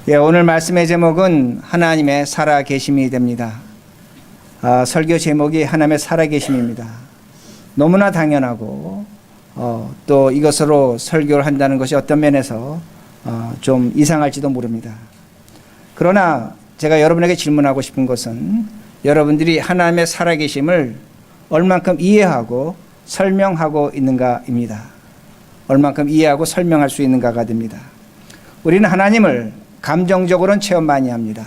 오늘 말씀의 제목은 하나님의 살아계심이 됩니다. 설교 제목이 하나님의 살아계심입니다. 너무나 당연하고 또 이것으로 설교를 한다는 것이 어떤 면에서 좀 이상할지도 모릅니다. 그러나 제가 여러분에게 질문하고 싶은 것은 여러분들이 하나님의 살아계심을 얼만큼 이해하고 설명하고 있는가입니다. 얼만큼 이해하고 설명할 수 있는가가 됩니다. 우리는 하나님을 감정적으로는 체험 많이 합니다.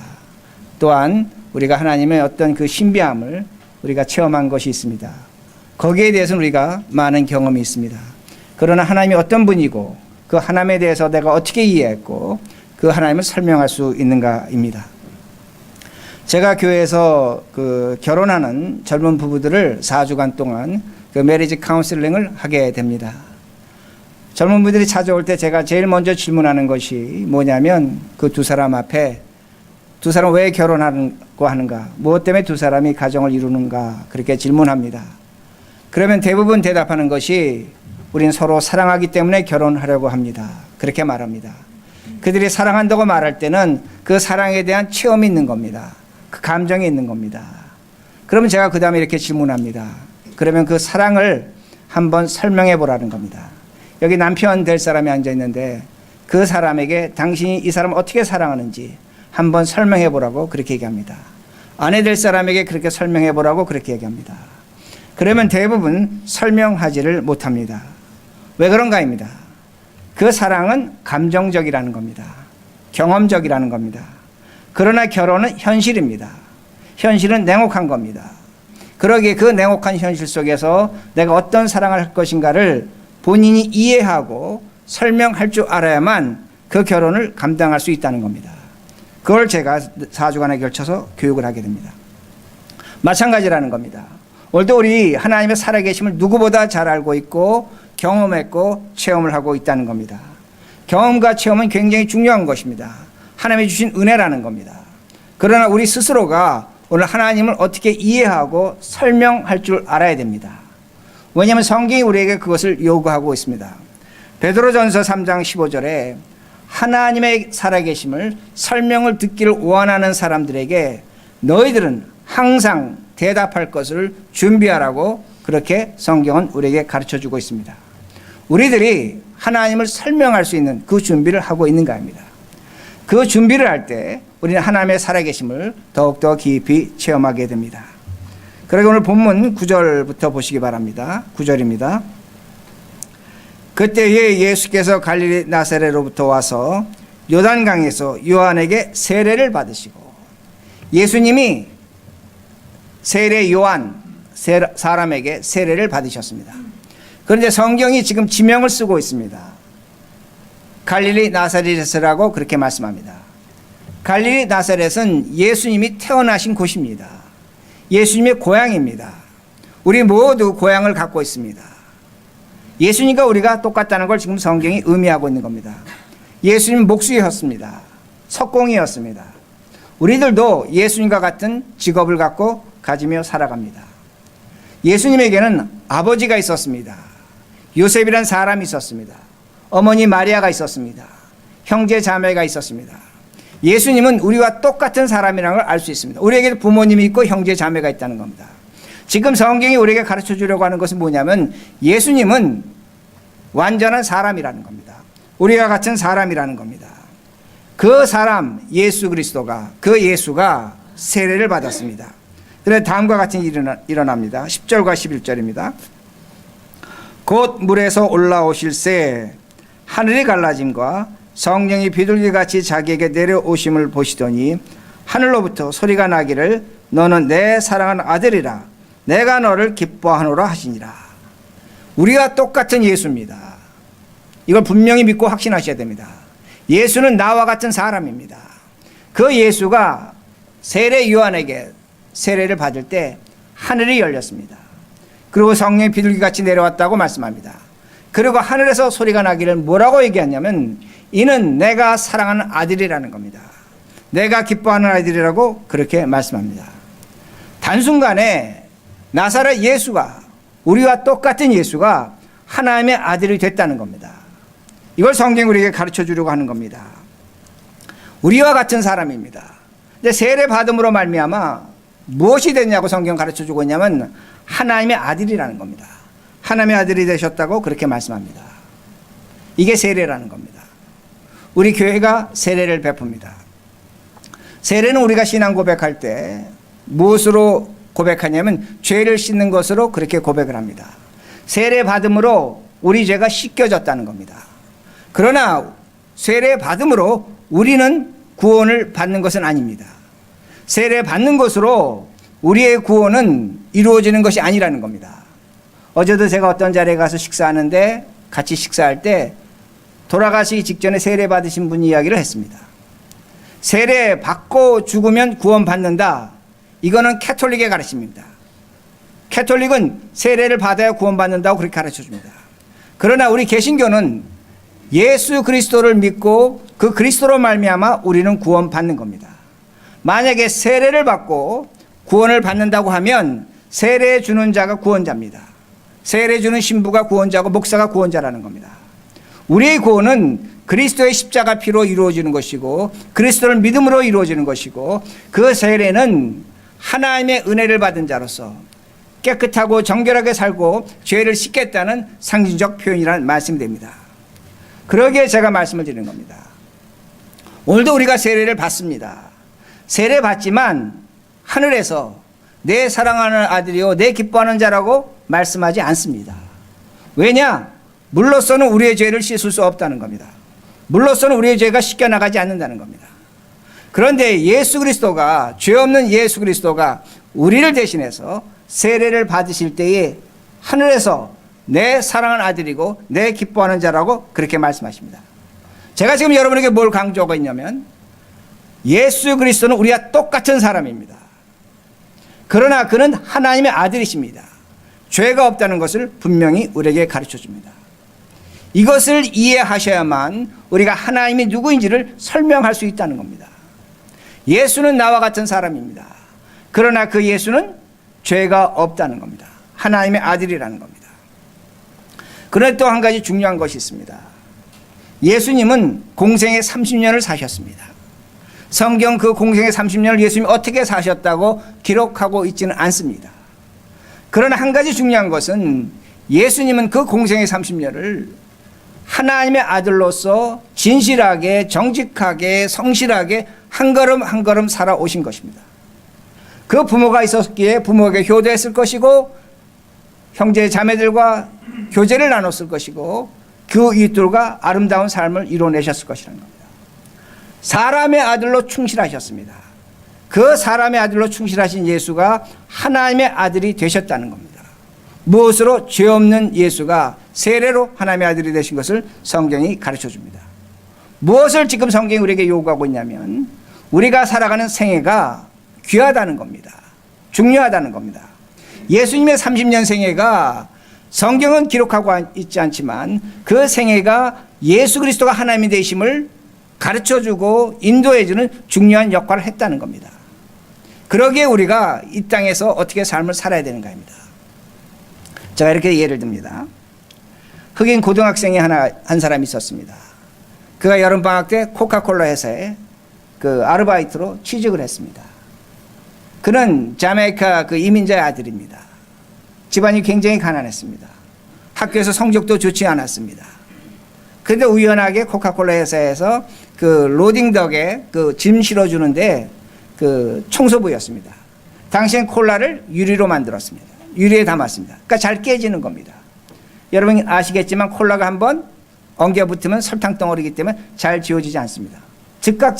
또한 우리가 하나님의 어떤 그 신비함을 우리가 체험한 것이 있습니다. 거기에 대해서는 우리가 많은 경험이 있습니다. 그러나 하나님이 어떤 분이고 그 하나님에 대해서 내가 어떻게 이해했고 그 하나님을 설명할 수 있는가입니다. 제가 교회에서 결혼하는 젊은 부부들을 4주간 동안 메리지 카운슬링을 하게 됩니다. 젊은 분들이 찾아올 때 제가 제일 먼저 질문하는 것이 뭐냐면 그 두 사람 앞에 두 사람 왜 결혼하고 하는가, 무엇 때문에 두 사람이 가정을 이루는가 그렇게 질문합니다. 그러면 대부분 대답하는 것이 우린 서로 사랑하기 때문에 결혼하려고 합니다. 그렇게 말합니다. 그들이 사랑한다고 말할 때는 그 사랑에 대한 체험이 있는 겁니다. 그 감정이 있는 겁니다. 그러면 제가 그 다음에 이렇게 질문합니다. 그러면 그 사랑을 한번 설명해 보라는 겁니다. 여기 남편 될 사람이 앉아 있는데 그 사람에게 당신이 이 사람을 어떻게 사랑하는지 한번 설명해 보라고 그렇게 얘기합니다. 아내 될 사람에게 그렇게 설명해 보라고 그렇게 얘기합니다. 그러면 대부분 설명하지를 못합니다. 왜 그런가입니다. 그 사랑은 감정적이라는 겁니다. 경험적이라는 겁니다. 그러나 결혼은 현실입니다. 현실은 냉혹한 겁니다. 그러기에 그 냉혹한 현실 속에서 내가 어떤 사랑을 할 것인가를 본인이 이해하고 설명할 줄 알아야만 그 결혼을 감당할 수 있다는 겁니다. 그걸 제가 4주간에 걸쳐서 교육을 하게 됩니다. 마찬가지라는 겁니다. 오늘도 우리 하나님의 살아계심을 누구보다 잘 알고 있고 경험했고 체험을 하고 있다는 겁니다. 경험과 체험은 굉장히 중요한 것입니다. 하나님이 주신 은혜라는 겁니다. 그러나 우리 스스로가 오늘 하나님을 어떻게 이해하고 설명할 줄 알아야 됩니다. 왜냐하면 성경이 우리에게 그것을 요구하고 있습니다. 베드로전서 3장 15절에 하나님의 살아계심을 설명을 듣기를 원하는 사람들에게 너희들은 항상 대답할 것을 준비하라고 그렇게 성경은 우리에게 가르쳐주고 있습니다. 우리들이 하나님을 설명할 수 있는 그 준비를 하고 있는가입니다. 그 준비를 할 때 우리는 하나님의 살아계심을 더욱더 깊이 체험하게 됩니다. 그러기 오늘 본문 9절부터 보시기 바랍니다. 9절입니다. 그때에 예수께서 갈릴리 나사렛로부터 와서 요단강에서 요한에게 세례를 받으시고, 예수님이 세례 요한 사람에게 세례를 받으셨습니다. 그런데 성경이 지금 지명을 쓰고 있습니다. 갈릴리 나사렛이라고 그렇게 말씀합니다. 갈릴리 나사렛은 예수님이 태어나신 곳입니다. 예수님의 고향입니다. 우리 모두 고향을 갖고 있습니다. 예수님과 우리가 똑같다는 걸 지금 성경이 의미하고 있는 겁니다. 예수님 목수였습니다. 석공이었습니다. 우리들도 예수님과 같은 직업을 갖고 가지며 살아갑니다. 예수님에게는 아버지가 있었습니다. 요셉이란 사람이 있었습니다. 어머니 마리아가 있었습니다. 형제 자매가 있었습니다. 예수님은 우리와 똑같은 사람이라는 걸 알 수 있습니다. 우리에게도 부모님이 있고 형제 자매가 있다는 겁니다. 지금 성경이 우리에게 가르쳐 주려고 하는 것은 뭐냐면 예수님은 완전한 사람이라는 겁니다. 우리와 같은 사람이라는 겁니다. 그 사람 예수 그리스도가, 그 예수가 세례를 받았습니다. 그래서 다음과 같은 일이 일어납니다. 10절과 11절입니다. 곧 물에서 올라오실새 하늘이 갈라짐과 성령이 비둘기같이 자기에게 내려오심을 보시더니 하늘로부터 소리가 나기를 너는 내 사랑하는 아들이라 내가 너를 기뻐하노라 하시니라. 우리가 똑같은 예수입니다. 이걸 분명히 믿고 확신하셔야 됩니다. 예수는 나와 같은 사람입니다. 그 예수가 세례 요한에게 세례를 받을 때 하늘이 열렸습니다. 그리고 성령이 비둘기같이 내려왔다고 말씀합니다. 그리고 하늘에서 소리가 나기를 뭐라고 얘기하냐면 이는 내가 사랑하는 아들이라는 겁니다. 내가 기뻐하는 아들이라고 그렇게 말씀합니다. 단순간에 나사렛 예수가, 우리와 똑같은 예수가 하나님의 아들이 됐다는 겁니다. 이걸 성경이 우리에게 가르쳐 주려고 하는 겁니다. 우리와 같은 사람입니다. 근데 세례 받음으로 말미암아 무엇이 됐냐고 성경 가르쳐주고 있냐면 하나님의 아들이라는 겁니다. 하나님의 아들이 되셨다고 그렇게 말씀합니다. 이게 세례라는 겁니다. 우리 교회가 세례를 베풉니다. 세례는 우리가 신앙 고백할 때 무엇으로 고백하냐면 죄를 씻는 것으로 그렇게 고백을 합니다. 세례 받음으로 우리 죄가 씻겨졌다는 겁니다. 그러나 세례 받음으로 우리는 구원을 받는 것은 아닙니다. 세례 받는 것으로 우리의 구원은 이루어지는 것이 아니라는 겁니다. 어제도 제가 어떤 자리에 가서 식사하는데 같이 식사할 때 돌아가시기 직전에 세례 받으신 분 이야기를 했습니다. 세례 받고 죽으면 구원 받는다. 이거는 캐톨릭의 가르침입니다. 캐톨릭은 세례를 받아야 구원 받는다고 그렇게 가르쳐 줍니다. 그러나 우리 개신교는 예수 그리스도를 믿고 그 그리스도로 말미암아 우리는 구원 받는 겁니다. 만약에 세례를 받고 구원을 받는다고 하면 세례 주는 자가 구원자입니다. 세례 주는 신부가 구원자고 목사가 구원자라는 겁니다. 우리의 구원은 그리스도의 십자가 피로 이루어지는 것이고 그리스도를 믿음으로 이루어지는 것이고 그 세례는 하나님의 은혜를 받은 자로서 깨끗하고 정결하게 살고 죄를 씻겠다는 상징적 표현이라는 말씀이 됩니다. 그러기에 제가 말씀을 드리는 겁니다. 오늘도 우리가 세례를 받습니다. 세례 받지만 하늘에서 내 사랑하는 아들이요 내 기뻐하는 자라고 말씀하지 않습니다. 왜냐? 물로서는 우리의 죄를 씻을 수 없다는 겁니다. 물로서는 우리의 죄가 씻겨나가지 않는다는 겁니다. 그런데 예수 그리스도가, 죄 없는 예수 그리스도가 우리를 대신해서 세례를 받으실 때에 하늘에서 내 사랑하는 아들이고 내 기뻐하는 자라고 그렇게 말씀하십니다. 제가 지금 여러분에게 뭘 강조하고 있냐면 예수 그리스도는 우리와 똑같은 사람입니다. 그러나 그는 하나님의 아들이십니다. 죄가 없다는 것을 분명히 우리에게 가르쳐 줍니다. 이것을 이해하셔야만 우리가 하나님이 누구인지를 설명할 수 있다는 겁니다. 예수는 나와 같은 사람입니다. 그러나 그 예수는 죄가 없다는 겁니다. 하나님의 아들이라는 겁니다. 그런데 또 한 가지 중요한 것이 있습니다. 예수님은 공생의 30년을 사셨습니다. 성경 그 공생의 30년을 예수님이 어떻게 사셨다고 기록하고 있지는 않습니다. 그러나 한 가지 중요한 것은 예수님은 그 공생의 30년을 하나님의 아들로서 진실하게 정직하게 성실하게 한 걸음 한 걸음 살아오신 것입니다. 그 부모가 있었기에 부모에게 효도했을 것이고 형제 자매들과 교제를 나눴을 것이고 그 이들과 아름다운 삶을 이뤄내셨을 것이라는 겁니다. 사람의 아들로 충실하셨습니다. 그 사람의 아들로 충실하신 예수가 하나님의 아들이 되셨다는 겁니다. 무엇으로? 죄 없는 예수가 세례로 하나님의 아들이 되신 것을 성경이 가르쳐 줍니다. 무엇을 지금 성경이 우리에게 요구하고 있냐면 우리가 살아가는 생애가 귀하다는 겁니다. 중요하다는 겁니다. 예수님의 30년 생애가 성경은 기록하고 있지 않지만 그 생애가 예수 그리스도가 하나님이 되심을 가르쳐주고 인도해주는 중요한 역할을 했다는 겁니다. 그러기에 우리가 이 땅에서 어떻게 삶을 살아야 되는가입니다. 제가 이렇게 예를 듭니다. 흑인 고등학생이 한 사람이 있었습니다. 그가 여름방학 때 코카콜라 회사에 그 아르바이트로 취직을 했습니다. 그는 자메이카 그 이민자의 아들입니다. 집안이 굉장히 가난했습니다. 학교에서 성적도 좋지 않았습니다. 그런데 우연하게 코카콜라 회사에서 그 로딩덕에 그 짐 실어주는데 그 청소부였습니다. 당시엔 콜라를 유리로 만들었습니다. 유리에 담았습니다. 그러니까 잘 깨지는 겁니다. 여러분 아시겠지만 콜라가 한번 엉겨 붙으면 설탕 덩어리이기 때문에 잘 지워지지 않습니다. 즉각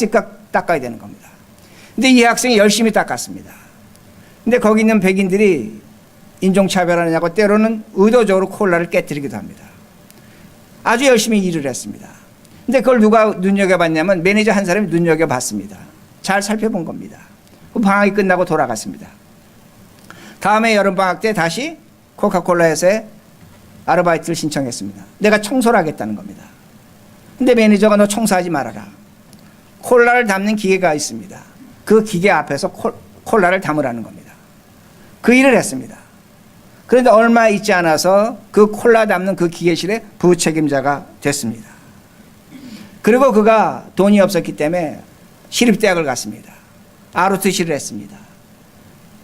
닦아야 되는 겁니다. 근데 이 학생이 열심히 닦았습니다. 근데 거기 있는 백인들이 인종차별하느냐고 때로는 의도적으로 콜라를 깨뜨리기도 합니다. 아주 열심히 일을 했습니다. 근데 그걸 누가 눈여겨봤냐면 매니저 한 사람이 눈여겨봤습니다. 잘 살펴본 겁니다. 그 방학이 끝나고 돌아갔습니다. 다음에 여름방학 때 다시 코카콜라에서 아르바이트를 신청했습니다. 내가 청소를 하겠다는 겁니다. 근데 매니저가 너 청소하지 말아라. 콜라를 담는 기계가 있습니다. 그 기계 앞에서 콜라를 담으라는 겁니다. 그 일을 했습니다. 그런데 얼마 있지 않아서 그 콜라 담는 그 기계실의 부책임자가 됐습니다. 그리고 그가 돈이 없었기 때문에 시립대학을 갔습니다. ROTC를 했습니다.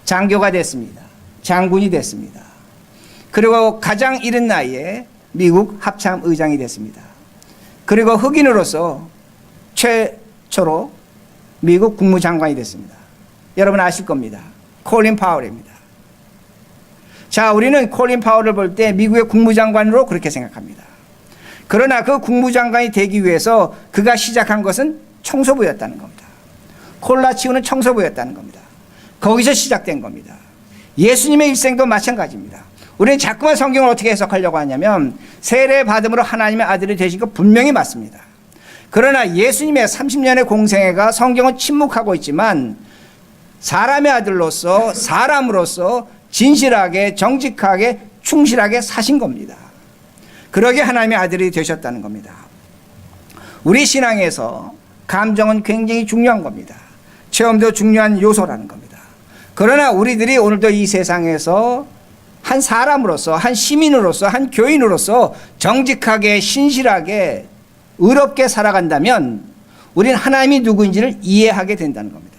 장교가 됐습니다. 장군이 됐습니다. 그리고 가장 이른 나이에 미국 합참의장이 됐습니다. 그리고 흑인으로서 최초로 미국 국무장관이 됐습니다. 여러분 아실 겁니다. 콜린 파월입니다. 자, 우리는 콜린 파월을 볼 때 미국의 국무장관으로 그렇게 생각합니다. 그러나 그 국무장관이 되기 위해서 그가 시작한 것은 청소부였다는 겁니다. 콜라 치우는 청소부였다는 겁니다. 거기서 시작된 겁니다. 예수님의 일생도 마찬가지입니다. 우리는 자꾸만 성경을 어떻게 해석하려고 하냐면 세례 받음으로 하나님의 아들이 되신 거 분명히 맞습니다. 그러나 예수님의 30년의 공생애가 성경은 침묵하고 있지만 사람의 아들로서 사람으로서 진실하게 정직하게 충실하게 사신 겁니다. 그러게 하나님의 아들이 되셨다는 겁니다. 우리 신앙에서 감정은 굉장히 중요한 겁니다. 체험도 중요한 요소라는 겁니다. 그러나 우리들이 오늘도 이 세상에서 한 사람으로서 한 시민으로서 한 교인으로서 정직하게 신실하게 의롭게 살아간다면 우리는 하나님이 누구인지를 이해하게 된다는 겁니다.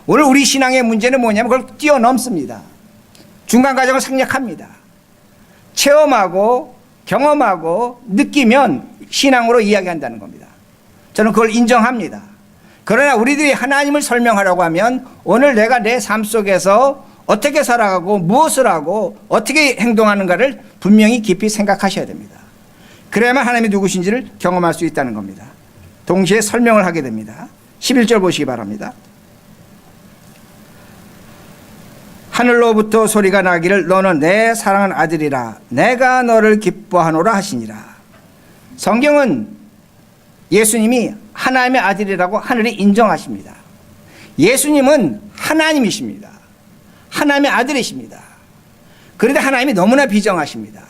오늘 우리 신앙의 문제는 뭐냐면 그걸 뛰어넘습니다. 중간 과정을 생략합니다. 체험하고 경험하고 느끼면 신앙으로 이야기한다는 겁니다. 저는 그걸 인정합니다. 그러나 우리들이 하나님을 설명하려고 하면 오늘 내가 내 삶 속에서 어떻게 살아가고 무엇을 하고 어떻게 행동하는가를 분명히 깊이 생각하셔야 됩니다. 그래야만 하나님이 누구신지를 경험할 수 있다는 겁니다. 동시에 설명을 하게 됩니다. 11절 보시기 바랍니다. 하늘로부터 소리가 나기를 너는 내 사랑하는 아들이라 내가 너를 기뻐하노라 하시니라. 성경은 예수님이 하나님의 아들이라고 하늘이 인정하십니다. 예수님은 하나님이십니다. 하나님의 아들이십니다. 그런데 하나님이 너무나 비정하십니다.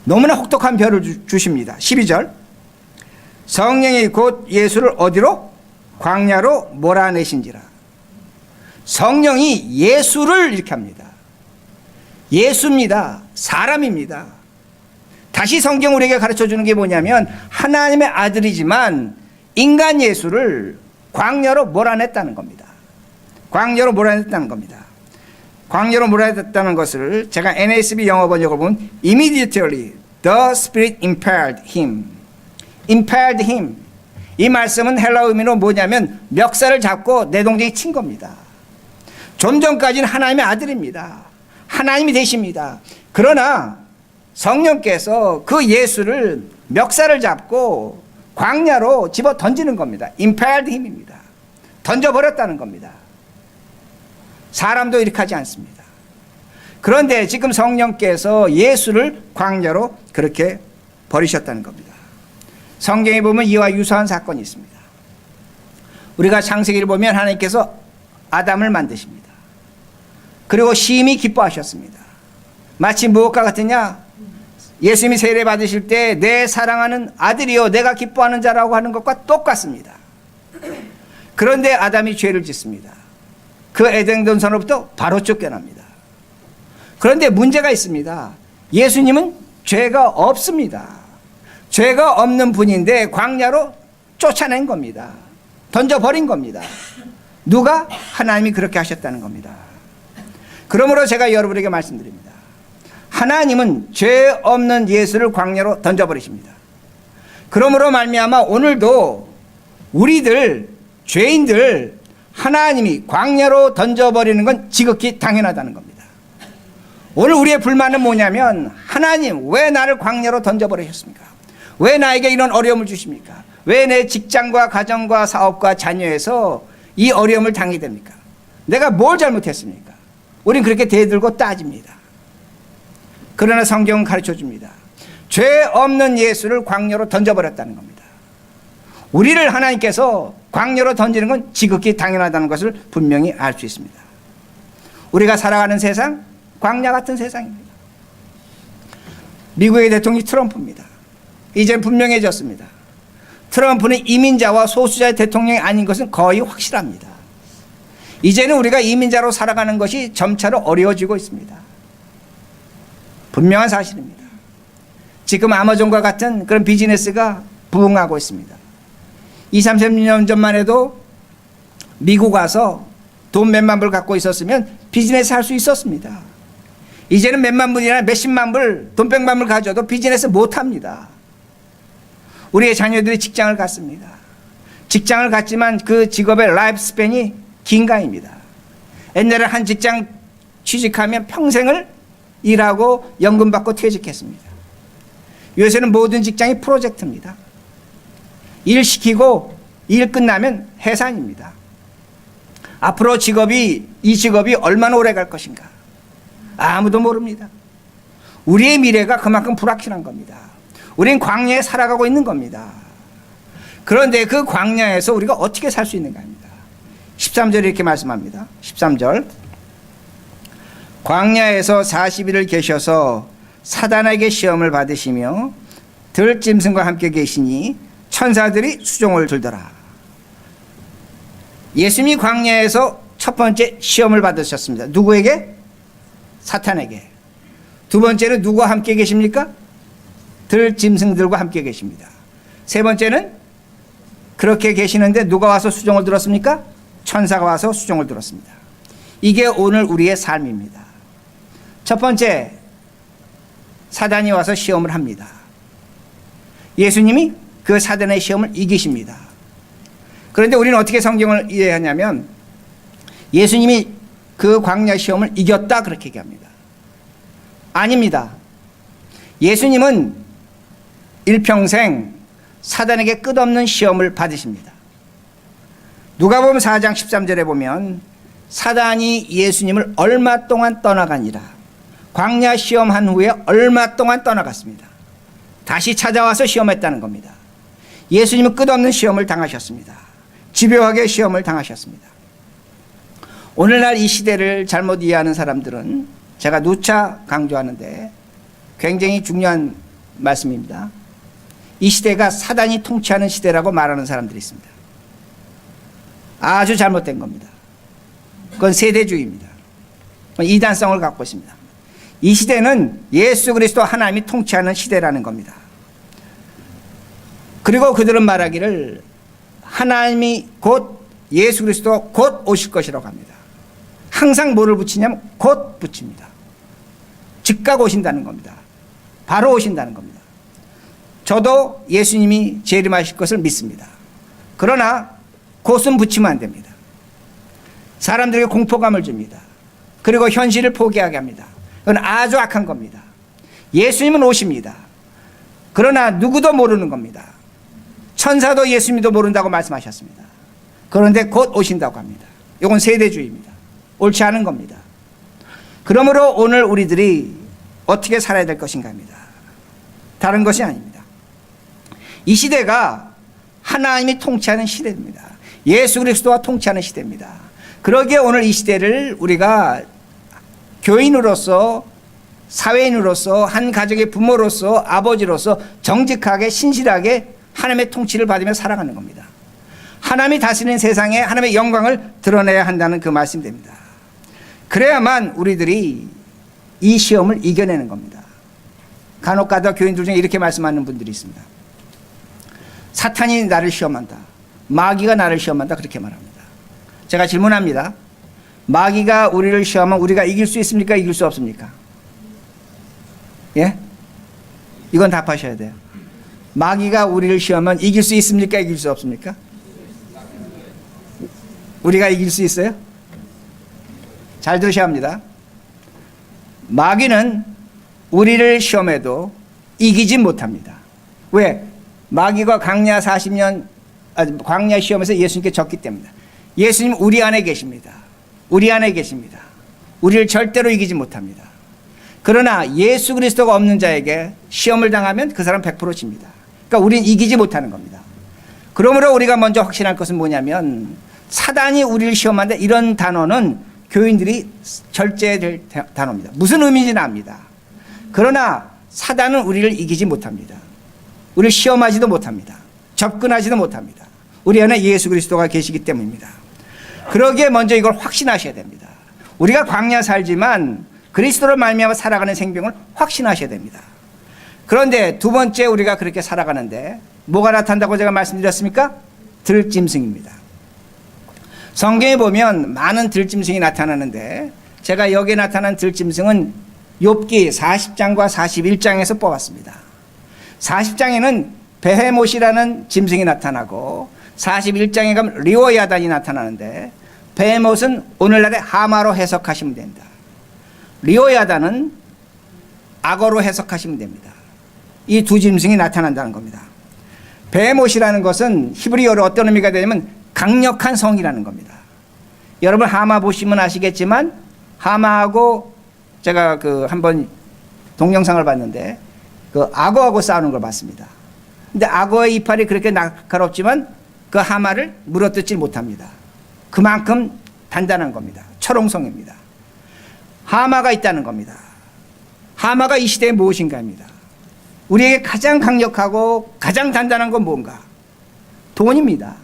너무나 혹독한 벌을 주십니다. 12절 성령이 곧 예수를 어디로? 광야로 몰아내신지라. 성령이 예수를 이렇게 합니다. 예수입니다. 사람입니다. 다시 성경 우리에게 가르쳐주는 게 뭐냐면 하나님의 아들이지만 인간 예수를 광야로 몰아냈다는 겁니다. 광야로 몰아냈다는 겁니다. 광야로 몰아냈다는 것을 제가 NASB 영어 번역을 보면 Immediately the Spirit impelled him. impelled him. 이 말씀은 헬라 의미로 뭐냐면 멱살을 잡고 내동댕이 친 겁니다. 좀 전까지는 하나님의 아들입니다. 하나님이 되십니다. 그러나 성령께서 그 예수를 멱살을 잡고 광야로 집어 던지는 겁니다. impelled him입니다. 던져버렸다는 겁니다. 사람도 이렇게 하지 않습니다. 그런데 지금 성령께서 예수를 광야로 그렇게 버리셨다는 겁니다. 성경에 보면 이와 유사한 사건이 있습니다. 우리가 창세기를 보면 하나님께서 아담을 만드십니다. 그리고 심히 기뻐하셨습니다. 마치 무엇과 같으냐? 예수님이 세례 받으실 때 내 사랑하는 아들이요 내가 기뻐하는 자라고 하는 것과 똑같습니다. 그런데 아담이 죄를 짓습니다. 그 에덴 동산으로부터 바로 쫓겨납니다. 그런데 문제가 있습니다. 예수님은 죄가 없습니다. 죄가 없는 분인데 광야로 쫓아낸 겁니다. 던져버린 겁니다. 누가? 하나님이 그렇게 하셨다는 겁니다. 그러므로 제가 여러분에게 말씀드립니다. 하나님은 죄 없는 예수를 광야로 던져버리십니다. 그러므로 말미암아 오늘도 우리들 죄인들 하나님이 광야로 던져버리는 건 지극히 당연하다는 겁니다. 오늘 우리의 불만은 뭐냐면 하나님 왜 나를 광야로 던져버리셨습니까? 왜 나에게 이런 어려움을 주십니까? 왜 내 직장과 가정과 사업과 자녀에서 이 어려움을 당하게 됩니까? 내가 뭘 잘못했습니까? 우린 그렇게 대들고 따집니다. 그러나 성경은 가르쳐줍니다. 죄 없는 예수를 광야로 던져버렸다는 겁니다. 우리를 하나님께서 광야로 던지는 건 지극히 당연하다는 것을 분명히 알 수 있습니다. 우리가 살아가는 세상 광야 같은 세상입니다. 미국의 대통령이 트럼프입니다. 이젠 분명해졌습니다. 트럼프는 이민자와 소수자의 대통령이 아닌 것은 거의 확실합니다. 이제는 우리가 이민자로 살아가는 것이 점차로 어려워지고 있습니다. 분명한 사실입니다. 지금 아마존과 같은 그런 비즈니스가 부흥하고 있습니다. 30년 전만 해도 미국 와서 돈 몇만 불 갖고 있었으면 비즈니스 할 수 있었습니다. 이제는 몇만 불이나 몇십만 불, 돈 100만 불 가져도 비즈니스 못 합니다. 우리의 자녀들이 직장을 갔습니다. 직장을 갔지만 그 직업의 라이프 스팬이 긴가입니다. 옛날에 한 직장 취직하면 평생을 일하고 연금 받고 퇴직했습니다. 요새는 모든 직장이 프로젝트입니다. 일 시키고 일 끝나면 해산입니다. 앞으로 이 직업이 얼마나 오래 갈 것인가 아무도 모릅니다. 우리의 미래가 그만큼 불확실한 겁니다. 우린 광야에 살아가고 있는 겁니다. 그런데 그 광야에서 우리가 어떻게 살 수 있는가 합니다. 13절에 이렇게 말씀합니다. 13절 광야에서 40일을 계셔서 사단에게 시험을 받으시며 들짐승과 함께 계시니 천사들이 수종을 들더라. 예수님이 광야에서 첫 번째 시험을 받으셨습니다. 누구에게? 사탄에게. 두 번째는 누구와 함께 계십니까? 들짐승들과 함께 계십니다. 세 번째는 그렇게 계시는데 누가 와서 수종을 들었습니까? 천사가 와서 수종을 들었습니다. 이게 오늘 우리의 삶입니다. 첫 번째, 사단이 와서 시험을 합니다. 예수님이 그 사단의 시험을 이기십니다. 그런데 우리는 어떻게 성경을 이해하냐면 예수님이 그 광야 시험을 이겼다 그렇게 얘기합니다. 아닙니다. 예수님은 일평생 사단에게 끝없는 시험을 받으십니다. 누가복음 4장 13절에 보면 사단이 예수님을 얼마 동안 떠나가니라. 광야 시험한 후에 얼마 동안 떠나갔습니다. 다시 찾아와서 시험했다는 겁니다. 예수님은 끝없는 시험을 당하셨습니다. 집요하게 시험을 당하셨습니다. 오늘날 이 시대를 잘못 이해하는 사람들은 제가 누차 강조하는데 굉장히 중요한 말씀입니다. 이 시대가 사단이 통치하는 시대라고 말하는 사람들이 있습니다. 아주 잘못된 겁니다. 그건 세대주의입니다. 그건 이단성을 갖고 있습니다. 이 시대는 예수 그리스도 하나님이 통치하는 시대라는 겁니다. 그리고 그들은 말하기를 하나님이 곧 예수 그리스도 곧 오실 것이라고 합니다. 항상 뭐를 붙이냐면 곧 붙입니다. 즉각 오신다는 겁니다. 바로 오신다는 겁니다. 저도 예수님이 재림하실 것을 믿습니다. 그러나 곧은 붙이면 안 됩니다. 사람들에게 공포감을 줍니다. 그리고 현실을 포기하게 합니다. 그건 아주 악한 겁니다. 예수님은 오십니다. 그러나 누구도 모르는 겁니다. 천사도 예수님도 모른다고 말씀하셨습니다. 그런데 곧 오신다고 합니다. 이건 세대주의입니다. 옳지 않은 겁니다. 그러므로 오늘 우리들이 어떻게 살아야 될 것인가 합니다. 다른 것이 아닙니다. 이 시대가 하나님이 통치하는 시대입니다. 예수 그리스도와 통치하는 시대입니다. 그러기에 오늘 이 시대를 우리가 교인으로서 사회인으로서 한 가족의 부모로서 아버지로서 정직하게 신실하게 하나님의 통치를 받으며 살아가는 겁니다. 하나님이 다스리는 세상에 하나님의 영광을 드러내야 한다는 그 말씀입니다. 그래야만 우리들이 이 시험을 이겨내는 겁니다. 간혹가다 교인들 중에 이렇게 말씀하는 분들이 있습니다. 사탄이 나를 시험한다. 마귀가 나를 시험한다. 그렇게 말합니다. 제가 질문합니다. 마귀가 우리를 시험하면 우리가 이길 수 있습니까? 이길 수 없습니까? 예? 이건 답하셔야 돼요. 마귀가 우리를 시험하면 이길 수 있습니까? 이길 수 없습니까? 우리가 이길 수 있어요? 잘 들으셔야 합니다. 마귀는 우리를 시험해도 이기지 못합니다. 왜? 마귀가 광야 40년 광야 시험에서 예수님께 졌기 때문이다. 예수님 우리 안에 계십니다. 우리 안에 계십니다. 우리를 절대로 이기지 못합니다. 그러나 예수 그리스도가 없는 자에게 시험을 당하면 그 사람 100% 집니다. 그러니까 우리는 이기지 못하는 겁니다. 그러므로 우리가 먼저 확신할 것은 뭐냐면 사단이 우리를 시험한다. 이런 단어는 교인들이 절제될 단어입니다. 무슨 의미인지는 압니다. 그러나 사단은 우리를 이기지 못합니다. 우리를 시험하지도 못합니다. 접근하지도 못합니다. 우리 안에 예수 그리스도가 계시기 때문입니다. 그러기에 먼저 이걸 확신하셔야 됩니다. 우리가 광야 살지만 그리스도를 말미암아 살아가는 생명을 확신하셔야 됩니다. 그런데 두 번째 우리가 그렇게 살아가는데 뭐가 나타난다고 제가 말씀드렸습니까? 들짐승입니다. 성경에 보면 많은 들짐승이 나타나는데 제가 여기에 나타난 들짐승은 욥기 40장과 41장에서 뽑았습니다. 40장에는 베헤못이라는 짐승이 나타나고 41장에 가면 리오야단이 나타나는데 베헤못은 오늘날의 하마로 해석하시면 된다. 리오야단은 악어로 해석하시면 됩니다. 이 두 짐승이 나타난다는 겁니다. 베헤못이라는 것은 히브리어로 어떤 의미가 되냐면 강력한 성이라는 겁니다. 여러분 하마 보시면 아시겠지만 하마하고 제가 한번 동영상을 봤는데 악어하고 싸우는 걸 봤습니다. 근데 악어의 이빨이 그렇게 날카롭지만 그 하마를 물어뜯지 못합니다. 그만큼 단단한 겁니다. 철옹성입니다. 하마가 있다는 겁니다. 하마가 이 시대에 무엇인가입니다. 우리에게 가장 강력하고 가장 단단한 건 뭔가? 돈입니다.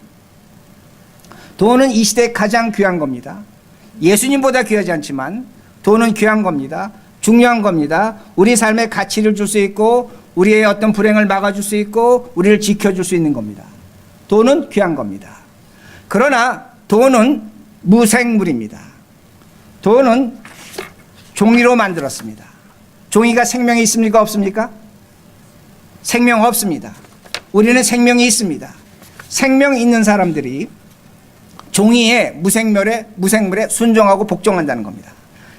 돈은 이 시대에 가장 귀한 겁니다. 예수님보다 귀하지 않지만 돈은 귀한 겁니다. 중요한 겁니다. 우리 삶에 가치를 줄 수 있고 우리의 어떤 불행을 막아줄 수 있고 우리를 지켜줄 수 있는 겁니다. 돈은 귀한 겁니다. 그러나 돈은 무생물입니다. 돈은 종이로 만들었습니다. 종이가 생명이 있습니까? 없습니까? 생명 없습니다. 우리는 생명이 있습니다. 생명 있는 사람들이 종이에 무생물에 순종하고 복종한다는 겁니다.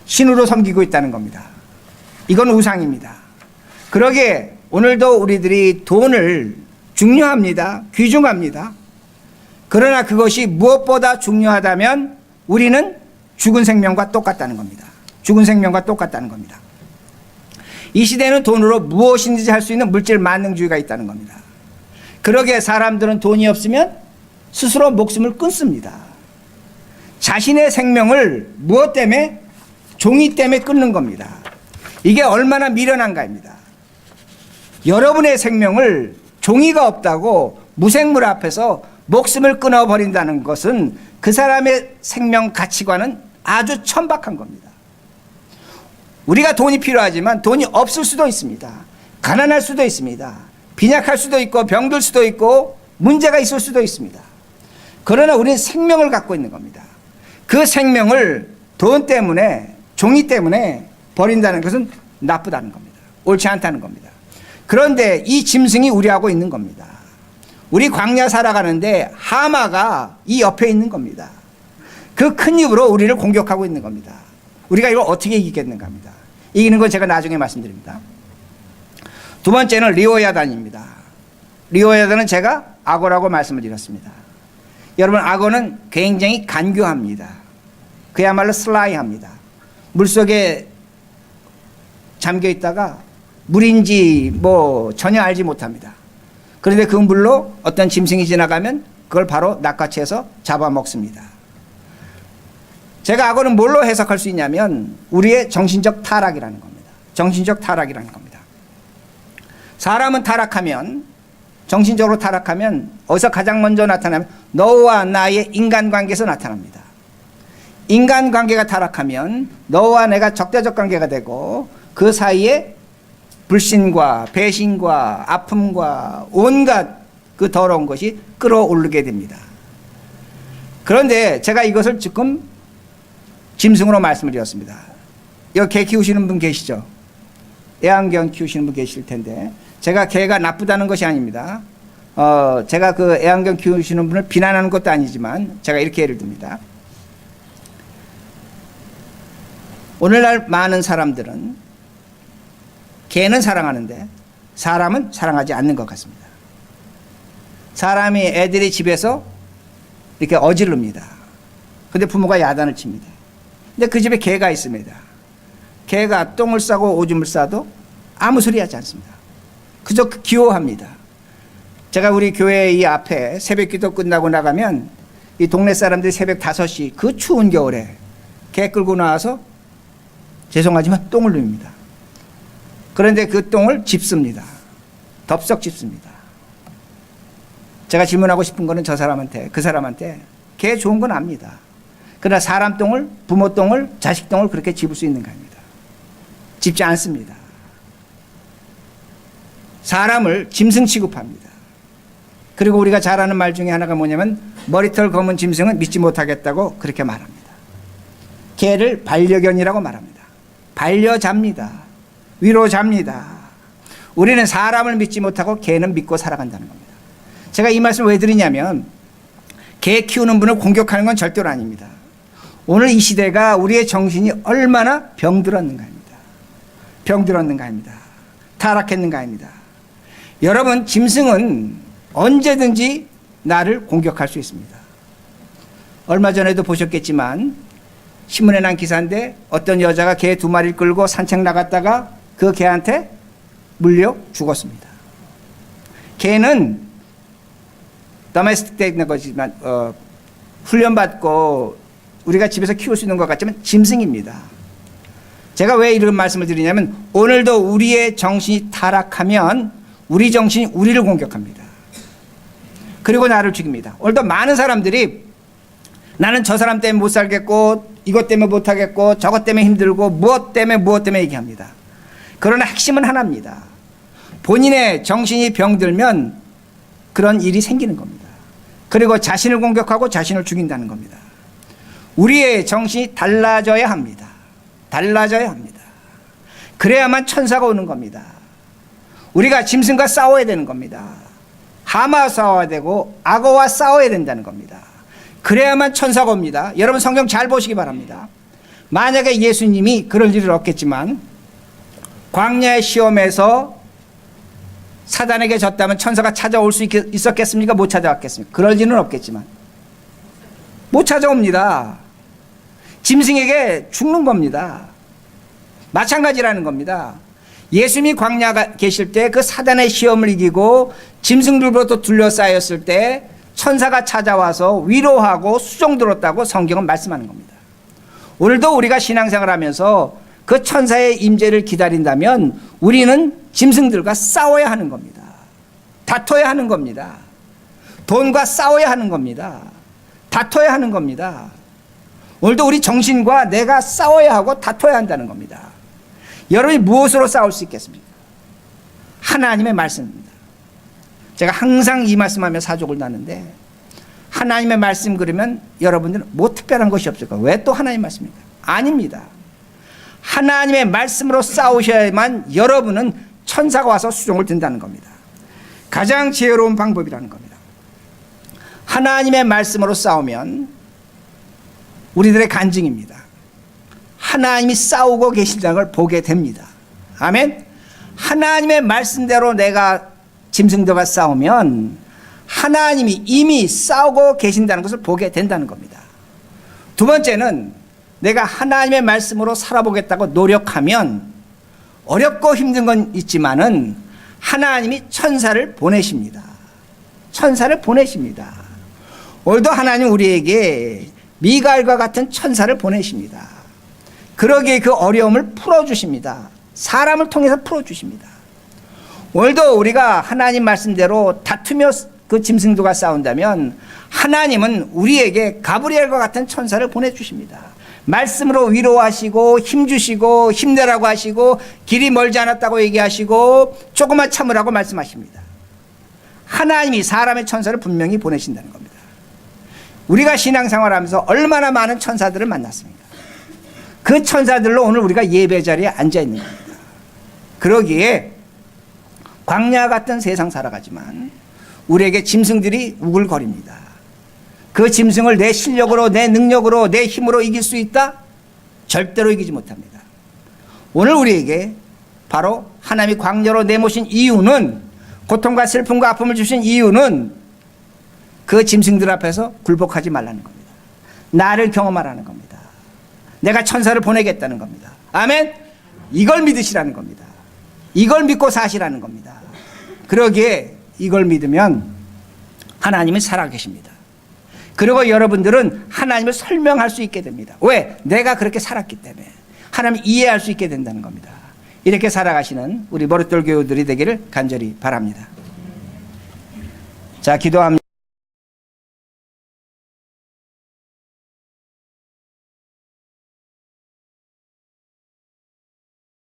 신으로 섬기고 있다는 겁니다. 이건 우상입니다. 그러기에 오늘도 우리들이 돈을 중요합니다. 귀중합니다. 그러나 그것이 무엇보다 중요하다면 우리는 죽은 생명과 똑같다는 겁니다. 죽은 생명과 똑같다는 겁니다. 이 시대는 돈으로 무엇인지 할 수 있는 물질 만능주의가 있다는 겁니다. 그러기에 사람들은 돈이 없으면 스스로 목숨을 끊습니다. 자신의 생명을 무엇 때문에? 종이 때문에 끊는 겁니다. 이게 얼마나 미련한가입니다. 여러분의 생명을 종이가 없다고 무생물 앞에서 목숨을 끊어버린다는 것은 그 사람의 생명 가치관은 아주 천박한 겁니다. 우리가 돈이 필요하지만 돈이 없을 수도 있습니다. 가난할 수도 있습니다. 빈약할 수도 있고 병들 수도 있고 문제가 있을 수도 있습니다. 그러나 우리는 생명을 갖고 있는 겁니다. 그 생명을 돈 때문에 종이 때문에 버린다는 것은 나쁘다는 겁니다. 옳지 않다는 겁니다. 그런데 이 짐승이 우리하고 있는 겁니다. 우리 광야 살아가는데 하마가 이 옆에 있는 겁니다. 그 큰 입으로 우리를 공격하고 있는 겁니다. 우리가 이걸 어떻게 이기겠는가 합니다. 이기는 건 제가 나중에 말씀드립니다. 두 번째는 리오야단입니다. 리오야단은 제가 악어라고 말씀을 드렸습니다. 여러분 악어는 굉장히 간교합니다. 그야말로 슬라이합니다. 물속에 잠겨 있다가 물인지 전혀 알지 못합니다. 그런데 그 물로 어떤 짐승이 지나가면 그걸 바로 낚아채서 잡아먹습니다. 제가 악어는 뭘로 해석할 수 있냐면 우리의 정신적 타락이라는 겁니다. 정신적 타락이라는 겁니다. 사람은 타락하면 정신적으로 타락하면 어디서 가장 먼저 나타나면 너와 나의 인간관계에서 나타납니다. 인간관계가 타락하면 너와 내가 적대적 관계가 되고 그 사이에 불신과 배신과 아픔과 온갖 그 더러운 것이 끌어오르게 됩니다. 그런데 제가 이것을 지금 짐승으로 말씀을 드렸습니다. 여기 개 키우시는 분 계시죠? 애완견 키우시는 분 계실 텐데 제가 개가 나쁘다는 것이 아닙니다. 제가 그 애완견 키우시는 분을 비난하는 것도 아니지만 제가 이렇게 예를 듭니다. 오늘날 많은 사람들은 개는 사랑하는데 사람은 사랑하지 않는 것 같습니다. 사람이 애들이 집에서 이렇게 어지릅니다. 근데 부모가 야단을 칩니다. 근데 그 집에 개가 있습니다. 개가 똥을 싸고 오줌을 싸도 아무 소리 하지 않습니다. 그저 귀여워합니다. 제가 우리 교회 이 앞에 새벽 기도 끝나고 나가면 이 동네 사람들이 새벽 5시 그 추운 겨울에 개 끌고 나와서 죄송하지만 똥을 눕니다. 그런데 그 똥을 짚습니다. 덥석 짚습니다. 제가 질문하고 싶은 거는 그 사람한테 개 좋은 건 압니다. 그러나 사람 똥을, 부모 똥을, 자식 똥을 그렇게 짚을 수 있는가 합니다. 짚지 않습니다. 사람을 짐승 취급합니다. 그리고 우리가 잘 아는 말 중에 하나가 뭐냐면 머리털 검은 짐승은 믿지 못하겠다고 그렇게 말합니다. 개를 반려견이라고 말합니다. 반려자입니다. 위로자입니다. 우리는 사람을 믿지 못하고 개는 믿고 살아간다는 겁니다. 제가 이 말씀을 왜 드리냐면 개 키우는 분을 공격하는 건 절대로 아닙니다. 오늘 이 시대가 우리의 정신이 얼마나 병들었는가 합니다. 병들었는가 합니다. 타락했는가 합니다. 여러분, 짐승은 언제든지 나를 공격할 수 있습니다. 얼마 전에도 보셨겠지만 신문에 난 기사인데 어떤 여자가 개 2마리를 끌고 산책 나갔다가 그 개한테 물려 죽었습니다. 개는 도메스틱 돼 있는 거지만 훈련받고 우리가 집에서 키울 수 있는 것 같지만 짐승입니다. 제가 왜 이런 말씀을 드리냐면 오늘도 우리의 정신이 타락하면 우리 정신이 우리를 공격합니다. 그리고 나를 죽입니다. 오늘도 많은 사람들이 나는 저 사람 때문에 못 살겠고 이것 때문에 못 하겠고 저것 때문에 힘들고 무엇 때문에 얘기합니다. 그러나 핵심은 하나입니다. 본인의 정신이 병들면 그런 일이 생기는 겁니다. 그리고 자신을 공격하고 자신을 죽인다는 겁니다. 우리의 정신이 달라져야 합니다. 달라져야 합니다. 그래야만 천사가 오는 겁니다. 우리가 짐승과 싸워야 되는 겁니다. 하마와 싸워야 되고 악어와 싸워야 된다는 겁니다. 그래야만 천사가 옵니다. 여러분 성경 잘 보시기 바랍니다. 만약에 예수님이 그럴 일은 없겠지만 광야의 시험에서 사단에게 졌다면 천사가 찾아올 수 있었겠습니까? 못 찾아왔겠습니까? 그럴 일은 없겠지만 못 찾아옵니다. 짐승에게 죽는 겁니다. 마찬가지라는 겁니다. 예수님이 광야가 계실 때 그 사단의 시험을 이기고 짐승들로부터 둘러싸였을 때 천사가 찾아와서 위로하고 수종 들었다고 성경은 말씀하는 겁니다. 오늘도 우리가 신앙생활하면서 그 천사의 임재를 기다린다면 우리는 짐승들과 싸워야 하는 겁니다. 다퉈야 하는 겁니다. 돈과 싸워야 하는 겁니다. 다퉈야 하는 겁니다. 오늘도 우리 정신과 내가 싸워야 하고 다퉈야 한다는 겁니다. 여러분이 무엇으로 싸울 수 있겠습니까? 하나님의 말씀입니다. 제가 항상 이 말씀하며 사족을 나누는데 하나님의 말씀 그러면 여러분들은 뭐 특별한 것이 없을까? 왜 또 하나님의 말씀입니까? 아닙니다. 하나님의 말씀으로 싸우셔야만 여러분은 천사가 와서 수종을 든다는 겁니다. 가장 지혜로운 방법이라는 겁니다. 하나님의 말씀으로 싸우면 우리들의 간증입니다. 하나님이 싸우고 계신다는 걸 보게 됩니다. 아멘. 하나님의 말씀대로 내가 짐승들과 싸우면 하나님이 이미 싸우고 계신다는 것을 보게 된다는 겁니다. 두 번째는 내가 하나님의 말씀으로 살아보겠다고 노력하면 어렵고 힘든 건 있지만은 하나님이 천사를 보내십니다. 천사를 보내십니다. 오늘도 하나님 우리에게 미가엘과 같은 천사를 보내십니다. 그러기에 그 어려움을 풀어주십니다. 사람을 통해서 풀어주십니다. 오늘도 우리가 하나님 말씀대로 다투며 그 짐승들과 싸운다면 하나님은 우리에게 가브리엘과 같은 천사를 보내주십니다. 말씀으로 위로하시고 힘주시고 힘내라고 하시고 길이 멀지 않았다고 얘기하시고 조금만 참으라고 말씀하십니다. 하나님이 사람의 천사를 분명히 보내신다는 겁니다. 우리가 신앙생활하면서 얼마나 많은 천사들을 만났습니까? 그 천사들로 오늘 우리가 예배 자리에 앉아 있는 겁니다. 그러기에 광야 같은 세상 살아가지만 우리에게 짐승들이 우글거립니다. 그 짐승을 내 실력으로 내 능력으로 내 힘으로 이길 수 있다? 절대로 이기지 못합니다. 오늘 우리에게 바로 하나님이 광야로 내모신 이유는 고통과 슬픔과 아픔을 주신 이유는 그 짐승들 앞에서 굴복하지 말라는 겁니다. 나를 경험하라는 겁니다. 내가 천사를 보내겠다는 겁니다. 아멘. 이걸 믿으시라는 겁니다. 이걸 믿고 사시라는 겁니다. 그러기에 이걸 믿으면 하나님은 살아계십니다. 그리고 여러분들은 하나님을 설명할 수 있게 됩니다. 왜? 내가 그렇게 살았기 때문에 하나님을 이해할 수 있게 된다는 겁니다. 이렇게 살아가시는 우리 머릿돌 교우들이 되기를 간절히 바랍니다. 자, 기도합니다.